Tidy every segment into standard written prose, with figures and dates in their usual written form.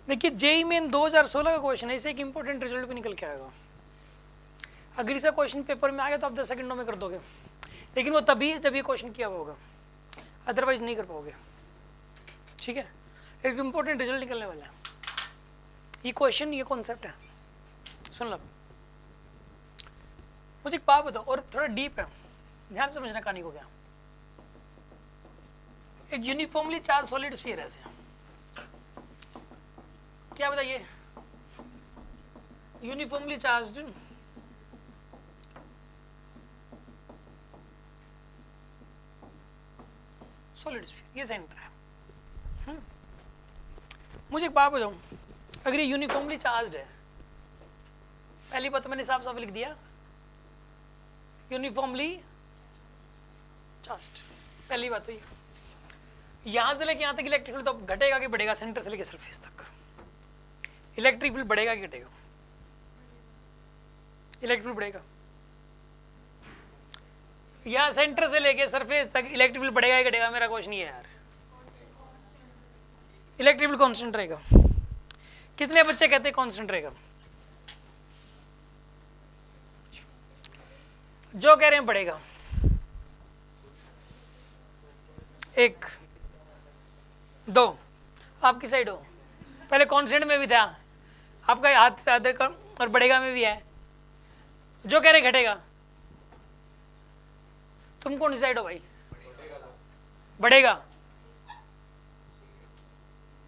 देखिए JEE main 2016 का question है, इसे एक इंपॉर्टेंट रिजल्ट भी निकल के आएगा। अगर इसका क्वेश्चन पेपर में आ गया तो आप 10 सेकंडों में कर दोगे, लेकिन वो तभी जब ये क्वेश्चन किया हुआ होगा, अदरवाइज नहीं कर पाओगे। ठीक है, एक इंपॉर्टेंट रिजल्ट निकलने वाला है। ये क्वेश्चन, ये कॉन्सेप्ट है, सुन लो। मुझे एक बात बताओ, और थोड़ा डीप है, ध्यान से समझना कहानी को। क्या एक यूनिफॉर्मली चार्ज सॉलिड स्फीयर है, ऐसे क्या बताइए, यूनिफॉर्मली चार्ज सॉलिड स्फीयर, ये सेंटर है। मुझे एक बात बताओ, अगर ये यूनिफॉर्मली चार्ज है, पहली बात तो मैंने साफ साफ लिख दिया, यूनिफॉर्मली चार्ज्ड, पहली बात तो ये। यहां से लेके यहां तक इलेक्ट्रिक फील्ड तो घटेगा कि बढ़ेगा? सेंटर से लेके सरफेस तक इलेक्ट्रिक फील्ड बढ़ेगा कि घटेगा? इलेक्ट्रिक फील्ड बढ़ेगा। यहां सेंटर से लेके सरफेस तक इलेक्ट्रिक फील्ड बढ़ेगा कि घटेगा? मेरा क्वेश्चन ये है यार, इलेक्ट्रिक फील्ड कांस्टेंट रहेगा। कितने बच्चे कहते हैं कांस्टेंट रहेगा? जो कह रहे हैं बढ़ेगा। एक दो, आपकी साइड हो, पहले कांस्टेंट में भी था, आपका हाथ और बढ़ेगा में भी है, जो कह रहे घटेगा। तुम कौन सी साइड हो भाई? बढ़ेगा।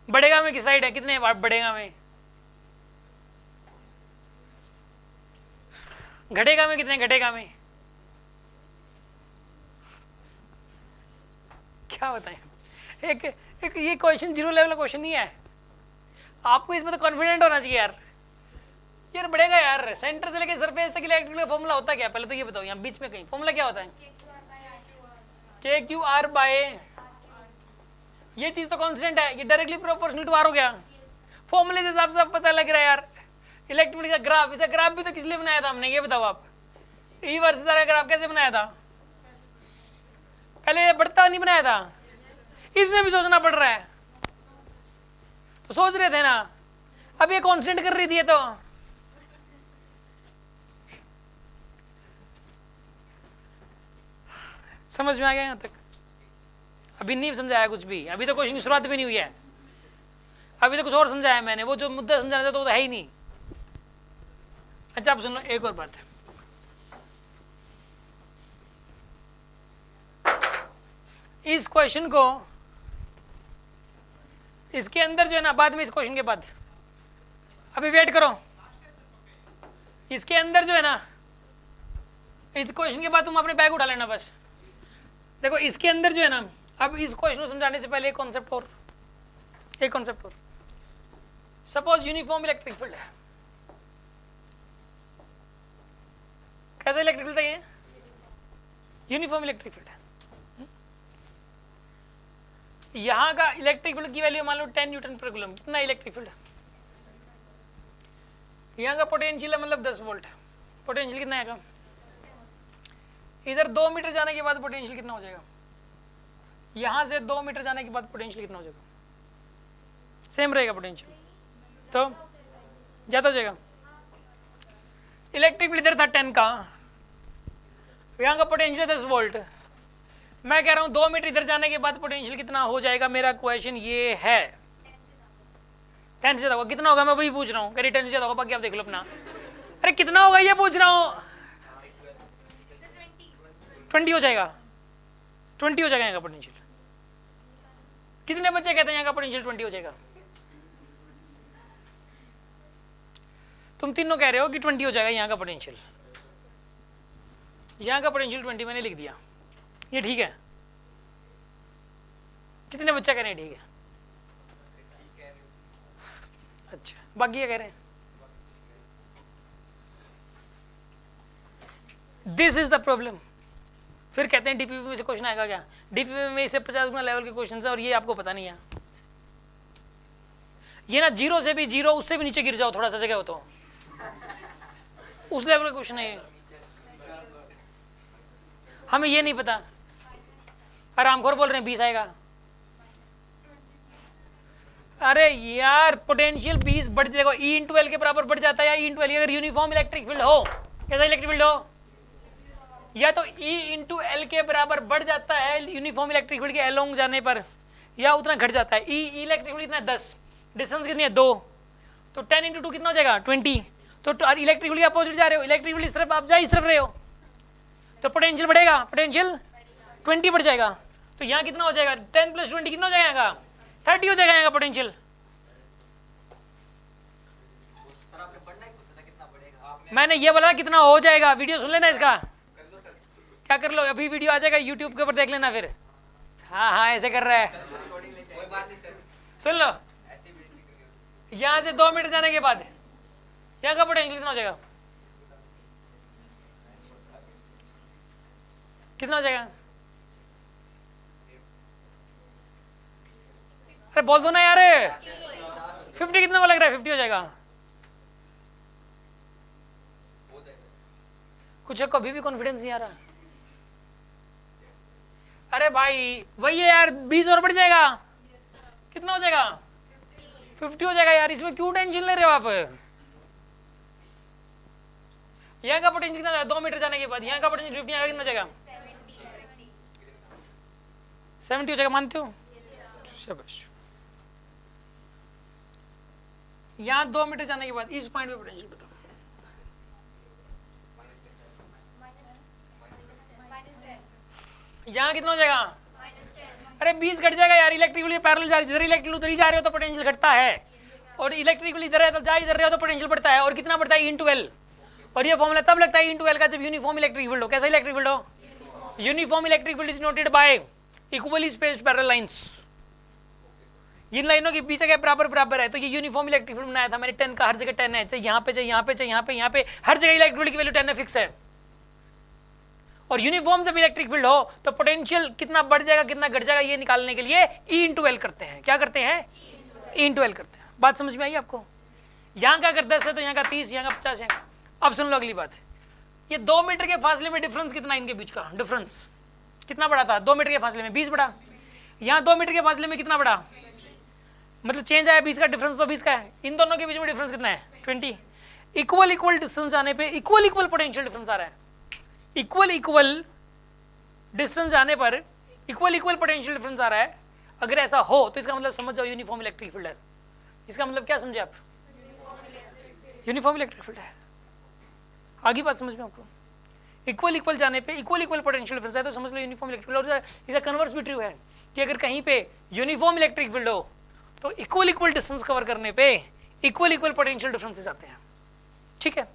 बढ़ेगा में किस साइड है? कितने बढ़ेगा में? घटेगा में कितने? घटेगा में क्या बताएं? एक ये क्वेश्चन जीरो लेवल का क्वेश्चन नहीं है, आपको इसमें तो कॉन्फिडेंट होना चाहिए यार। यार बढ़ेगा यार, सेंटर से लेके सरफेस तक इलेक्ट्रिक का फॉर्मूला होता क्या? पहले तो ये बताओ, यहाँ बीच में कहीं फॉर्मूला क्या होता है? के क्यू आर बाय, ये चीज तो कांस्टेंट है, ये डायरेक्टली प्रोपोर्शनल टू आर हो गया। फॉर्मूले से हिसाब से पता लग रहा है यार। इलेक्ट्रिक का ग्राफ, इसका ग्राफ भी तो किस लिए बनाया था हमने, ये बताओ आप। ई वर्सेस आर का ग्राफ कैसे बनाया था? पहले बढ़ता नहीं बनाया था, इसमें भी सोचना पड़ रहा है। तो सोच रहे थे ना, अब ये कांस्टेंट कर रही थी तो समझ में आ गया यहां तक? अभी नहीं समझाया कुछ भी, अभी तो क्वेश्चन की शुरुआत भी नहीं हुई है, अभी तो कुछ और समझाया मैंने, वो जो मुद्दा समझाना था तो वो तो है ही नहीं। अच्छा आप सुनो, एक और बात है, इस क्वेश्चन को, इसके अंदर जो है ना, बाद में इस क्वेश्चन के बाद, अभी वेट करो, इसके अंदर जो है ना, इस क्वेश्चन के बाद तुम अपने बैग उठा लेना बस। देखो इसके अंदर जो है ना, अब इस क्वेश्चन को समझाने से पहले एक कॉन्सेप्ट और, एक कॉन्सेप्ट और। सपोज यूनिफॉर्म इलेक्ट्रिक फील्ड है, कैसा इलेक्ट्रिक फील्ड है ये? यूनिफॉर्म इलेक्ट्रिक फील्ड है। यहां का इलेक्ट्रिक फील्ड की वैल्यू मान लो 10 न्यूटन पर कूलम, कितना इलेक्ट्रिक फील्ड है? यहां का पोटेंशियल है मतलब 10 वोल्ट, पोटेंशियल कितना आएगा? इधर 2 मीटर जाने के बाद पोटेंशियल कितना हो जाएगा? यहां से 2 मीटर जाने के बाद पोटेंशियल कितना हो जाएगा? सेम रहेगा पोटेंशियल, तो ज्यादा हो जाएगा। इलेक्ट्रिक फील्ड इधर था 10 का, यहां का पोटेंशियल 10 वोल्ट, मैं कह रहा हूं 2 मीटर इधर जाने के बाद पोटेंशियल कितना हो जाएगा? मेरा क्वेश्चन ये है। 10 से ज्यादा होगा, कितना होगा मैं वही पूछ रहा हूँ। कह रही 10 से ज्यादा होगा, बाकी आप देख लो अपना। अरे कितना होगा ये पूछ रहा हूँ। 20 हो जाएगा, 20 हो जाएगा यहाँ का पोटेंशियल। कितने बच्चे कहते हैं यहाँ का पोटेंशियल 20 हो जाएगा? तुम तीनों कह रहे हो कि 20 हो जाएगा यहाँ का पोटेंशियल। यहाँ का पोटेंशियल 20 मैंने लिख दिया, ये ठीक है? कितने बच्चे कह रहे हैं ठीक है? अच्छा, बाकी क्या कह रहे हैं? This is the problem. फिर कहते हैं डीपीपी में से क्वेश्चन आएगा क्या? डीपीपी में इसे 50 गुना लेवल के क्वेश्चन है और ये आपको पता नहीं है। ये ना जीरो से भी, जीरो उससे भी नीचे गिर जाओ थोड़ा सा जगह हो तो, उस लेवल का क्वेश्चन है। हमें ये नहीं पता, आरामखोर बोल रहे हैं 20 आएगा। अरे यार पोटेंशियल 20 बढ़ जाएगा, ई इंटू एल के बराबर बढ़ जाता है, या ई इंटू एल अगर यूनिफॉर्म इलेक्ट्रिक फील्ड हो, कैसा इलेक्ट्रिक फील्ड हो, या तो ई इंटू एल के बराबर बढ़ जाता है यूनिफॉर्म इलेक्ट्रिक फील्ड के अलोंग जाने पर, या उतना घट जाता है। ई इलेक्ट्रिक फील्ड कितना है 10, डिस्टेंस कितनी है 2, तो 10 इंटू 2 कितना हो जाएगा 20, तो इलेक्ट्रिक फील्ड के अपोजिट जा रहे हो, इलेक्ट्रिक फील्ड इस तरफ, आप जा इस तरफ रहे हो, तो पोटेंशियल बढ़ेगा, पोटेंशियल 20 बढ़ जाएगा, तो यहाँ कितना हो जाएगा 10 + 20 कितना हो जाएगा 30 हो जाएगा यहाँ का पोटेंशियल। मैंने ये बोला कितना हो जाएगा, वीडियो सुन लेना इसका, क्या कर लो अभी वीडियो आ जाएगा यूट्यूब के ऊपर देख लेना फिर। हाँ हाँ ऐसे कर रहा है, सुन लो, यहाँ से 2 मीटर जाने के बाद यहाँ का पोटेंशियल कितना हो जाएगा, कितना हो जाएगा, अरे बोल दो ना यार, 50 कितना को लग रहा है 50 हो जाएगा, कुछ कभी भी कॉन्फिडेंस नहीं आ रहा। अरे भाई वही है यार, 20 और बढ़ जाएगा, कितना हो जाएगा 50 हो जाएगा यार, इसमें क्यों टेंशन ले रहे हो आप। यहाँ का पोटेंशियल कितना जाएगा 2 मीटर जाने के बाद, यहाँ का पोटेंशियल 50, यहाँ का कितना जाएगा 70 हो जाएगा, मानते हो, शाबाश। यहाँ 2 मीटर जाने के बाद इस पॉइंट पे पोटेंशियल बताओ, यहाँ कितना हो जाएगा, अरे 20 घट जाएगा यार, इलेक्ट्रिक फील्ड पैरेलल जा रही है, इधर इलेक्ट्रिक उधर ही जा रहे हो तो पोटेंशियल घटता है, और इलेक्ट्रिक फील्ड इधर है तो जा इधर रहे हो तो पोटेंशियल बढ़ता है, और कितना बढ़ता है इंटू एल, और ये फॉर्मूला तब लगता है इंटू एल का जब यूनिफॉर्म इलेक्ट्रिक फील्ड हो। कैसा इलेक्ट्रिक फील्ड हो, uniform electric field is noted by equally spaced parallel lines, इन लाइनों के बीच अगर बराबर बराबर है तो ये यूनिफॉर्म इलेक्ट्रिक फील्ड बनाया था मैंने, 10 का हर जगह 10 है, चाहे यहाँ पे चाहे यहाँ पे चाहे यहाँ पे यहाँ पे, हर जगह इलेक्ट्रिक फील्ड की वैल्यू 10 है, फिक्स है। और यूनिफॉर्म जब इलेक्ट्रिक फील्ड हो तो पोटेंशियल कितना बढ़ जाएगा कितना घट जाएगा ये निकालने के लिए ई इंटू एल करते हैं, क्या करते हैं ई इंटू एल करते हैं। बात समझ में आई आपको, यहाँ का अगर 10 है तो यहाँ का 30, यहाँ का 50 है। अब सुन लो अगली बात, ये 2 मीटर के फासले में डिफरेंस कितना, इनके बीच का डिफरेंस कितना बड़ा था, 2 मीटर के फासले में 20 बड़ा, यहाँ 2 मीटर के फासले में कितना बड़ा, मतलब चेंज आया 20 का, डिफरेंस तो 20 का है, इन दोनों के बीच में डिफरेंस कितना है 20। इक्वल डिस्टेंस आने पे इक्वल पोटेंशियल डिफरेंस आ रहा है, इक्वल डिस्टेंस आने पर इक्वल पोटेंशियल डिफरेंस आ रहा है। अगर ऐसा हो तो इसका मतलब समझ जाओ यूनिफॉर्म इलेक्ट्रिक फील्ड है। इसका मतलब क्या समझे आप, यूनिफॉर्म इलेक्ट्रिक फील्ड है। आगे बात समझ में आपको, इक्वल जाने पे इक्वल पोटेंशियल डिफरेंस है तो समझ लो यूनिफॉर्म इलेक्ट्रिक फील्ड। और इसका कन्वर्स भी ट्रू है कि अगर कहीं पे यूनिफॉर्म इलेक्ट्रिक फील्ड हो तो इक्वल डिस्टेंस कवर करने पे इक्वल पोटेंशियल डिफरेंसेस आते हैं। ठीक है,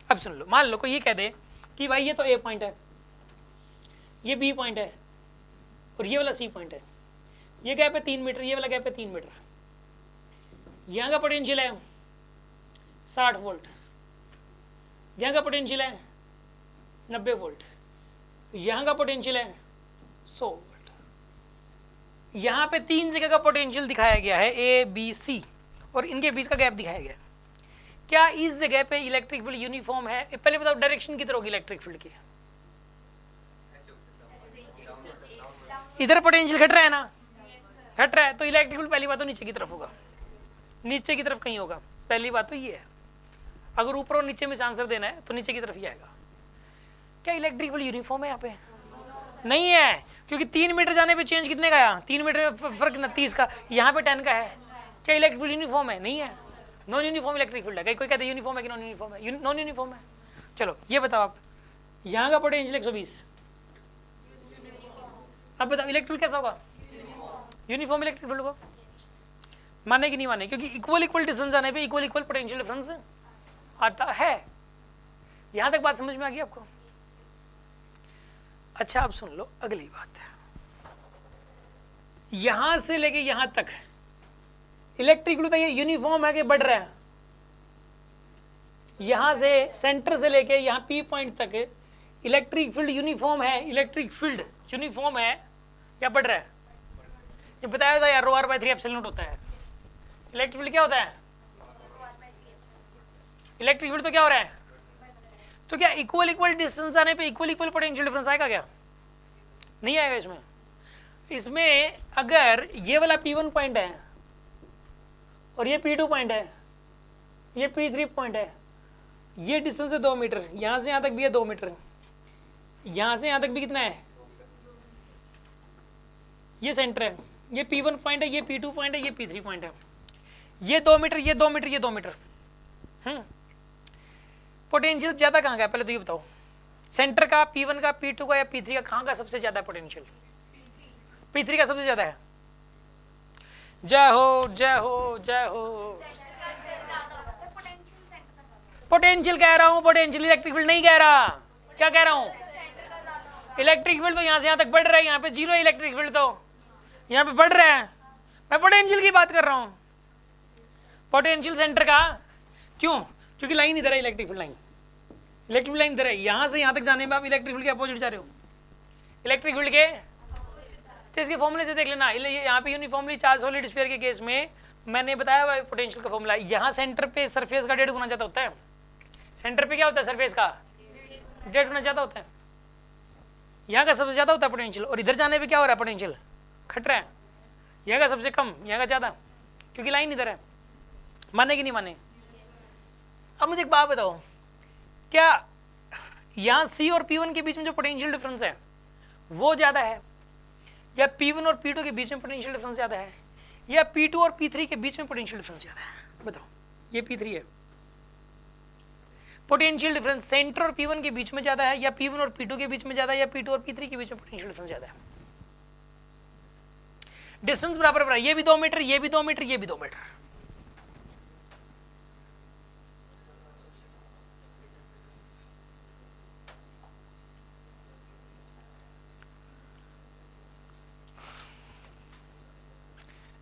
अब सुन लो, मान लो कोई ये कह दे कि भाई ये तो ए पॉइंट है, ये बी पॉइंट है और ये वाला सी पॉइंट है, ये गैप है 3 मीटर, ये वाला गैप है 3 मीटर, यहाँ का पोटेंशियल है 60 वोल्ट, यहाँ का पोटेंशियल है 90 वोल्ट, यहाँ का पोटेंशियल है 100 वोल्ट। यहाँ पे 3 जगह का पोटेंशियल दिखाया गया है ए बी सी और इनके बीच का गैप दिखाया गया है। क्या इस जगह पे इलेक्ट्रिक फील्ड यूनिफॉर्म है? पहले बताओ डायरेक्शन किधर होगी इलेक्ट्रिक फील्ड की, इधर पोटेंशियल घट रहा है ना, घट रहा है तो इलेक्ट्रिक फील्ड पहली बात तो नीचे की तरफ होगा, नीचे की तरफ कहीं होगा, पहली बात तो ये है। अगर ऊपर और नीचे में आंसर देना है तो नीचे की तरफ ही आएगा। क्या इलेक्ट्रिक फील्ड यूनिफॉर्म है यहाँ पे? नहीं है, क्योंकि 3 मीटर जाने पे चेंज कितने का आया, 3 मीटर में फर्क 30 का, यहाँ पे 10 का है। क्या इलेक्ट्रिक फील्ड यूनिफॉर्म है? नहीं है, नॉन यूनिफॉर्म इलेक्ट्रिक फील्ड है। कोई कहते हैं यूनिफॉर्म है कि नॉन यूनिफॉर्म है? नॉन यूनिफॉर्म है। चलो ये बताओ आप, यहाँ का पोटेंशियल 120, अब बताओ इलेक्ट्रिक फील्ड कैसा होगा? यूनिफॉर्म इलेक्ट्रिक फील्ड होगा। माने कि नहीं माने? क्योंकि इक्वल डिस्टेंस जाने पे इक्वल पोटेंशियल डिफरेंस आता है। यहां तक बात समझ में आ गई आपको? अच्छा अब सुन लो अगली बात, यहां से लेके यहां तक इलेक्ट्रिक फील्ड ये यूनिफॉर्म है कि बढ़ रहा है? यहां से सेंटर से लेके यहां पी पॉइंट तक इलेक्ट्रिक फील्ड यूनिफॉर्म है, इलेक्ट्रिक फील्ड यूनिफॉर्म है या बढ़ रहा है? ये बताया था यार, ρr/3 एप्सिलॉन नॉट होता है। इलेक्ट्रिक फील्ड क्या होता है? इलेक्ट्रिक फील्ड तो क्या हो रहा है? तो क्या इक्वल डिस्टेंस आने पे इक्वल पोटेंशियल डिफरेंस आएगा क्या? नहीं आएगा इसमें। इसमें अगर ये वाला P1 पॉइंट है, और ये P2 पॉइंट है, ये P3 पॉइंट है, ये डिस्टेंस है 2 मीटर, यहाँ से यहाँ तक भी है 2 मीटर, यहाँ से यहाँ तक भी कितना है, ये सेंटर है, ये P1 पॉइंट है, ये P2 पॉइंट है, ये P3 पॉइंट है, ये 2 मीटर, ये 2 मीटर, ये 2 मीटर। पोटेंशियल ज़्यादा कहाँ का है पहले तो ये बताओ, सेंटर का, P1 का, P2 का या P3 का, कहाँ का सबसे ज़्यादा पोटेंशियल? P3 का सबसे ज़्यादा है। जय हो जय हो जय हो। पोटेंशियल कह रहा हूँ, पोटेंशियल इलेक्ट्रिक फील्ड नहीं कह रहा। क्या कह रहा हूँ? इलेक्ट्रिक फील्ड तो यहाँ से यहाँ तक बढ़ रहा है, यहाँ पे जीरो इलेक्ट्रिक फील्ड तो यहाँ पे बढ़ रहा है। मैं पोटेंशियल की बात कर रहा हूँ, पोटेंशियल सेंटर का। क्यों? क्योंकि लाइन इधर है, electric field line, electric field line इधर है, यहाँ से यहाँ तक जाने में आप इलेक्ट्रिक फील्ड के अपोजिट जा रहे हो, इलेक्ट्रिक फील्ड के। तो इसके फॉर्मूले से देख लेना, यहाँ पे यूनिफॉर्मली चार्ज सॉलिड स्फीयर के केस में मैंने बताया पोटेंशियल का फॉर्मूला, यहाँ सेंटर पे सरफेस का 1.5 गुना ज़्यादा होता है। सेंटर पे क्या होता है सरफेस का? 1.5 गुना ज़्यादा होता है, यहाँ का सबसे ज़्यादा होता है पोटेंशियल। और इधर जाने पे क्या हो रहा है, पोटेंशियल घट रहा है, यहाँ का सबसे कम, यहाँ का ज़्यादा, क्योंकि लाइन इधर है। माने कि नहीं माने? अब मुझे एक बात बताओ, क्या यहाँ C और P1 के बीच में जो पोटेंशियल डिफरेंस है वो ज़्यादा है, या P1 और P2 के बीच में पोटेंशियल डिफरेंस ज़्यादा है, या P2 और P3 के बीच में पोटेंशियल डिफरेंस ज़्यादा है? बताओ। ये P3 है, पोटेंशियल डिफरेंस सेंटर और P1 के बीच में ज़्यादा है, या P1 और P2 के बीच में ज़्यादा है, या P2 और P3 के बीच में पोटेंशियल डिफरेंस ज़्यादा है? डिस्टेंस बराबर बराबर, ये भी 2 मीटर, ये भी 2 मीटर, ये भी 2 मीटर।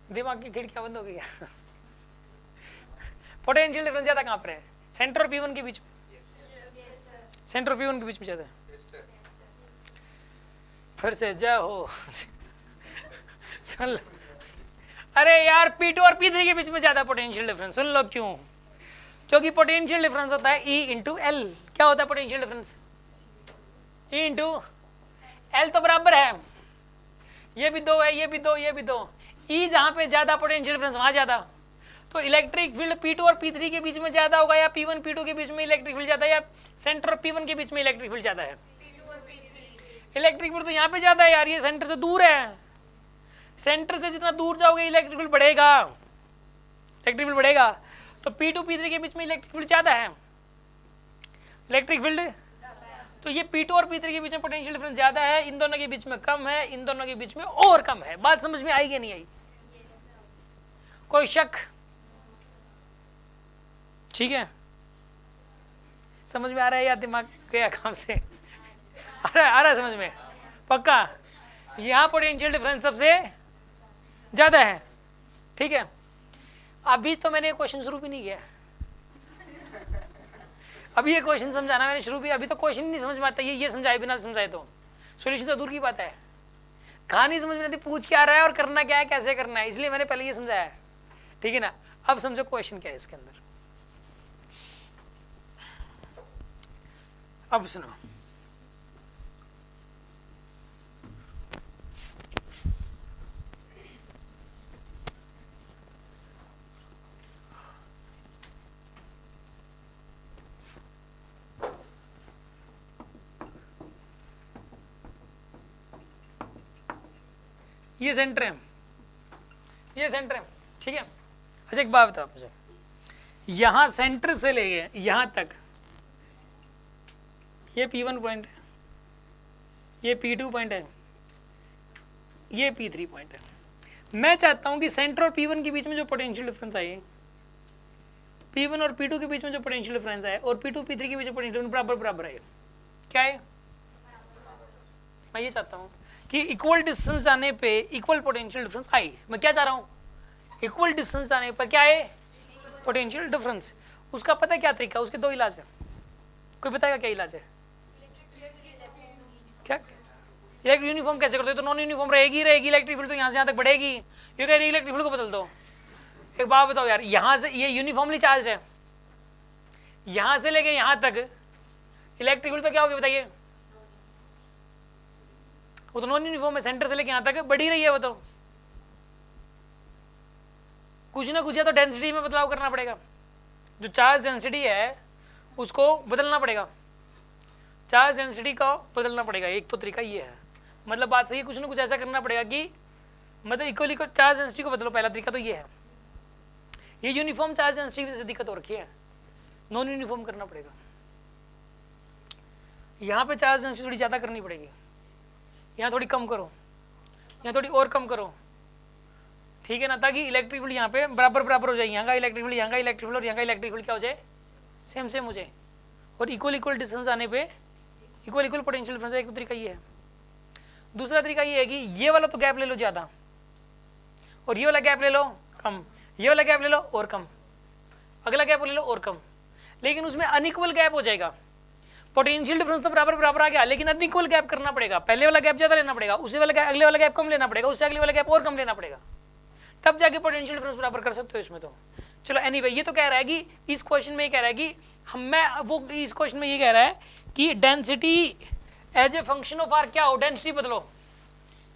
दिमाग की खिड़कियां बंद हो गई क्या? पोटेंशियल डिफरेंस ज्यादा कहां पर है? सेंटर और P1 के बीच में, सेंटर और P1 के बीच में ज्यादा है। फिर से जय हो। सुन लो, अरे यार P2 और P3 के बीच में ज्यादा पोटेंशियल डिफरेंस। सुन लो क्यों? क्योंकि पोटेंशियल डिफरेंस होता है E इंटू एल। क्या होता है potential difference? E into L तो बराबर है, ये भी 2 है, ये भी 2, ये भी 2। E जहां पे ज्यादा पोटेंशियल डिफरेंस वहां ज्यादा, तो इलेक्ट्रिक फील्ड P2 और P3 के बीच में ज्यादा होगा, या P1 P2 के बीच में इलेक्ट्रिक फील्ड ज्यादा है, या सेंटर और P1 के बीच में इलेक्ट्रिक फील्ड ज्यादा है? इलेक्ट्रिक फील्ड तो यहाँ पे ज्यादा है यार, ये सेंटर से दूर है। सेंटर से जितना दूर जाओगे इलेक्ट्रिक फील्ड बढ़ेगा, इलेक्ट्रिक फील्ड बढ़ेगा। तो P2 P3 के बीच में इलेक्ट्रिक फील्ड ज्यादा है, इलेक्ट्रिक फील्ड। तो ये P2 और P3 के बीच में पोटेंशियल डिफरेंस ज्यादा है, इन दोनों के बीच में कम है, इन दोनों के बीच में और कम है। बात समझ में आई कि नहीं आई? कोई शक? ठीक है, समझ में आ रहा है या दिमाग गया काम से? आ रहा है समझ में? पक्का? यहाँ पोटेंशियल डिफरेंस सबसे ज्यादा है। ठीक है, अभी तो मैंने क्वेश्चन शुरू भी नहीं किया, अभी ये क्वेश्चन समझाना मैंने शुरू भी, अभी तो क्वेश्चन नहीं समझ में आता, ये समझाए बिना समझाए तो सॉल्यूशन तो दूर की बात है। कहानी समझ में आती, पूछ क्या रहा है और करना क्या है, कैसे करना है, इसलिए मैंने पहले ये समझाया है। ठीक है ना? अब समझो क्वेश्चन क्या है इसके अंदर। अब सुनो, ये सेंटर है, ये सेंटर है। ठीक है, अच्छा एक बात बताओ मुझे, यहां सेंटर से लेके यहां तक ये P1 पॉइंट है, ये P2 पॉइंट है, ये P3 पॉइंट है। मैं चाहता हूं कि सेंटर और P1 के बीच में जो पोटेंशियल डिफरेंस आए, P1 और P2 के बीच में जो पोटेंशियल डिफरेंस आए, और P2 P3 के बीच में पोटेंशियल बराबर बराबर है। क्या है? मैं ये चाहता हूं कि इक्वल डिस्टेंस जाने पे इक्वल पोटेंशियल डिफरेंस आए। मैं क्या चाह रहा हूँ? इक्वल डिस्टेंस जाने पर क्या है? Potential difference. उसका पता है क्या तरीका? उसके 2 इलाज है। कोई बताएगा क्या इलाज है? क्या इलेक्ट्रिक यूनिफॉर्म कैसे करते हो? तो नॉन यूनिफॉर्म रहेगी इलेक्ट्रिक फील्ड तो यहाँ से यहाँ तक बढ़ेगी। ये कह रही इलेक्ट्रिक फील्ड को बदल दो। एक बात बताओ यार, यहाँ से ये यूनिफॉर्मली चार्ज है, यहाँ से लेके यहाँ तक इलेक्ट्रिक फील्ड तो क्या होगी बताइए? वो तो नॉन यूनिफॉर्म है, सेंटर से लेके यहाँ तक बढ़ ही रही है। वो तो कुछ ना कुछ या तो डेंसिटी में बदलाव करना पड़ेगा, जो चार्ज डेंसिटी है उसको बदलना पड़ेगा, चार्ज डेंसिटी का बदलना पड़ेगा। एक तो तरीका ये है, मतलब बात सही है, कुछ ना कुछ ऐसा करना पड़ेगा कि मतलब इक्वल इक्वल चार्ज डेंसिटी को बदलो। पहला तरीका तो ये है। ये यूनिफॉर्म चार्ज डेंसिटी की वजह से दिक्कत हो रखी है, नॉन यूनिफॉर्म करना पड़ेगा। यहाँ पे चार्ज डेंसिटी थोड़ी ज़्यादा करनी पड़ेगी, यहाँ थोड़ी कम करो, यहाँ थोड़ी और कम करो, ठीक है ना, ताकि इलेक्ट्रिक फील्ड यहाँ पे बराबर बराबर हो जाए, यहाँ का इलेक्ट्रिक फील्ड, यहाँ का इलेक्ट्रिक फील्ड और यहाँ का इलेक्ट्रिक फील्ड क्या हो जाए, सेम सेम हो जाए, और इक्वल इक्वल डिस्टेंस आने पे इक्वल इक्वल पोटेंशियल डिफरेंस। एक तो तरीका ये है। दूसरा तरीका ये है कि ये वाला तो गैप ले लो ज़्यादा, और ये वाला गैप ले लो कम, ये वाला गैप ले लो और कम, अगला गैप ले लो और कम, लेकिन उसमें अनइक्वल गैप हो जाएगा। पोटेंशियल डिफरेंस तो बराबर बराबर आ गया, लेकिन अनइक्वल गैप करना पड़ेगा। पहले वाला गैप ज़्यादा लेना पड़ेगा, उसी वाला गैप, अगले वाला गैप कम लेना पड़ेगा, उससे अगले वाला गैप और कम लेना पड़ेगा, तब जाके पोटेंशियल डिफरेंस बराबर कर सकते हो इसमें। तो चलो एनीवे, ये तो कह रहा है कि इस क्वेश्चन में ये कह रहा है कि इस क्वेश्चन में ये कह रहा है कि density as a function of r क्या हो, डेंसिटी बदलो।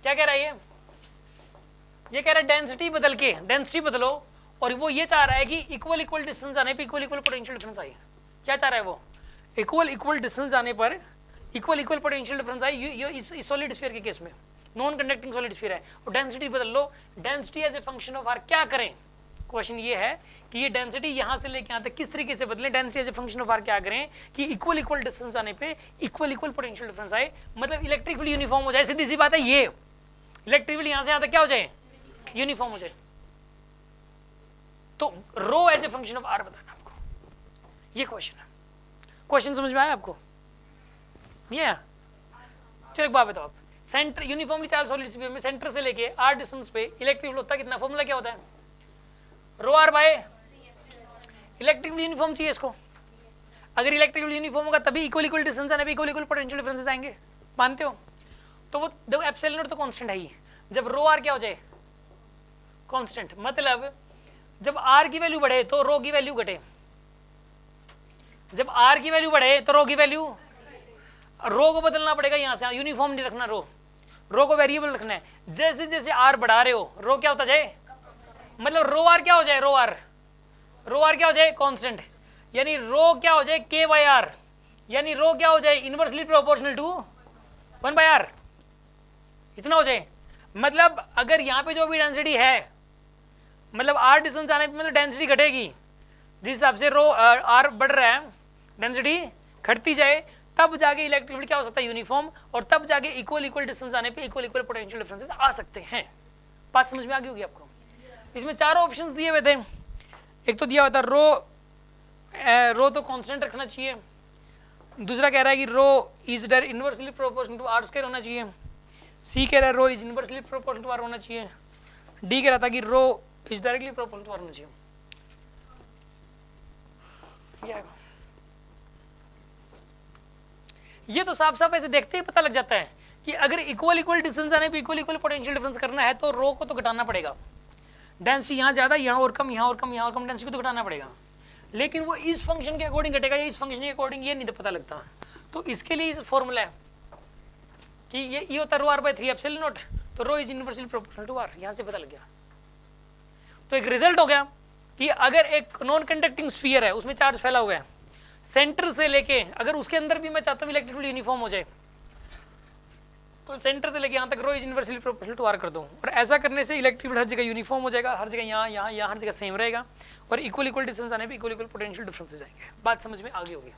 क्या कह रहा है ये कह रहा है डेंसिटी बदल के, डेंसिटी बदलो, और वो ये चाह रहा है कि इक्वल इक्वल डिस्टेंस आने पे इक्वल इक्वल पोटेंशियल डिफरेंस आए। क्या चाह रहा है वो, इक्वल इक्वल डिस्टेंस आने पर इक्वल इक्वल पोटेंशियल डिफरेंस आए। इस सॉलिड स्फीयर के केस में नॉन कंडक्टिंग सॉलिड स्फीयर है, और डेंसिटी बदल लो। Density as a function of r क्या करें, क्वेश्चन ये है कि ये डेंसिटी यहाँ से लेके यहाँ तक किस तरीके से बदलें। Density as a function of r क्या करें कि इक्वल इक्वल डिस्टेंस आने पे इक्वल इक्वल पोटेंशियल डिफरेंस आए, मतलब इलेक्ट्रिक फील्ड यूनिफॉर्म हो जाए। सीधी सी बात है, ये इलेक्ट्रिक फील्ड यहाँ से यहाँ तक क्या हो जाए, यूनिफॉर्म हो जाए। तो rho as a function of r बताना आपको, ये क्वेश्चन है। क्वेश्चन समझ में आया आपको? ये चलो एक बात बताओ आप, centre uniformly charge solid sphere में सेंटर से लेके आर डिस्टेंस पे इलेक्ट्रिक फील्ड होता है कितना, फॉर्मूला क्या होता है, rho r by electric field uniform चाहिए इसको। अगर इलेक्ट्रिक फील्ड यूनिफॉर्म होगा तभी इक्वल इक्वल डिस्टेंस आने पे इक्वल इक्वल पोटेंशियल डिफरेंसेस आएंगे, मानते हो? तो वो देखो एप्सिलॉन नॉट तो कांस्टेंट है ही, जब रो आर क्या हो जाए, कांस्टेंट, मतलब जब आर की वैल्यू बढ़े तो रो की वैल्यू घटे, जब आर की वैल्यू बढ़े तो रो की वैल्यू, रो को बदलना पड़ेगा यहाँ से, यूनिफॉर्म नहीं रखना, रो को वेरिएबल रखना है। जैसे जैसे आर बढ़ा रहे हो रो क्या होता जाए, मतलब रो आर क्या हो जाए, रो आर क्या हो जाए कांस्टेंट, यानी रो क्या हो जाए के बाय आर, यानी रो क्या हो जाए inversely proportional to 1 by r, इतना हो जाए। मतलब अगर यहाँ पे जो भी डेंसिटी है, मतलब आर डिस्टेंस आने पे मतलब डेंसिटी घटेगी, जिस हिसाब से रो आर बढ़ रहा है डेंसिटी घटती जाए, तब जाके इलेक्ट्रिक फील्ड क्या हो सकता है, यूनिफॉर्म, और तब जाके इक्वल इक्वल डिस्टेंस आने पे इक्वल इक्वल पोटेंशियल डिफरेंसेस आ सकते हैं। बात समझ में आ गई होगी आपको? इसमें चारों ऑप्शंस दिए हुए थे। एक तो दिया हुआ था रो तो कांस्टेंट रखना चाहिए, दूसरा कह रहा है कि rho is inversely proportional to r square होना चाहिए, सी कह रहा है rho is inversely proportional to r होना चाहिए, डी कह रहा था कि rho is directly proportional to r होना चाहिए। ये तो साफ साफ ऐसे देखते ही पता लग जाता है कि अगर इक्वल इक्वल डिस्टेंस आने पे इक्वल इक्वल पोटेंशियल डिफरेंस करना है तो रो को तो घटाना पड़ेगा, डेंसिटी यहाँ ज़्यादा, यहाँ और कम, यहाँ और कम, यहाँ और कम, डेंसिटी को तो घटाना पड़ेगा, लेकिन वो इस फंक्शन के अकॉर्डिंग घटेगा या इस फंक्शन के अकॉर्डिंग, ये नहीं तो पता लगता। तो इसके लिए इस फॉर्मूला है कि ये होता है rho r by 3 epsilon naught, तो rho is inversely proportional to r, यहाँ से पता लग गया। तो एक रिजल्ट हो गया कि अगर एक नॉन कंडक्टिंग स्फीयर है, उसमें चार्ज फैला हुआ है, सेंटर से लेके अगर उसके अंदर भी मैं चाहता हूँ इलेक्ट्रिक फील्ड यूनिफॉर्म हो जाए, तो सेंटर से लेके यहाँ तक rho is inversely proportional to r कर दूँ, और ऐसा करने से इलेक्ट्रिक फील्ड हर जगह यूनिफॉर्म हो जाएगा, हर जगह यहाँ हर जगह सेम रहेगा, और इक्वल इक्वल डिस्टेंस आने पे इक्वल इक्वल पोटेंशियल डिफरेंसेस आएंगे। बात समझ में आ गई होगी?